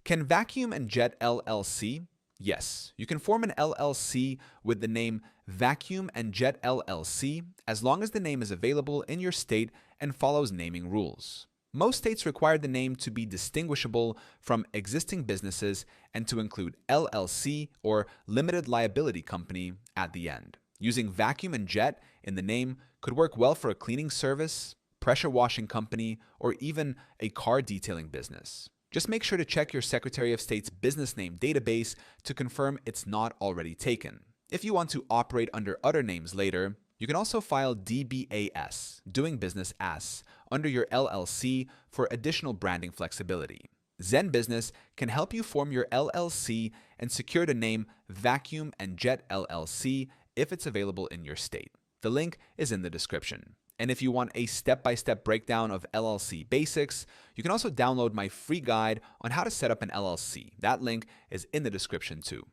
Can Vacuum and Jet LLC? Yes, you can form an LLC with the name Vacuum and Jet LLC as long as the name is available in your state and follows naming rules. Most states require the name to be distinguishable from existing businesses and to include LLC or limited liability company at the end. Using Vacuum and Jet in the name could work well for a cleaning service, pressure washing company, or even a car detailing business. Just make sure to check your Secretary of State's business name database to confirm it's not already taken. If you want to operate under other names later, you can also file DBAS, doing business as, under your LLC for additional branding flexibility. Zen Business can help you form your LLC and secure the name Vacuum and Jet LLC if it's available in your state. The link is in the description. And if you want a step-by-step breakdown of LLC basics, you can also download my free guide on how to set up an LLC. That link is in the description too.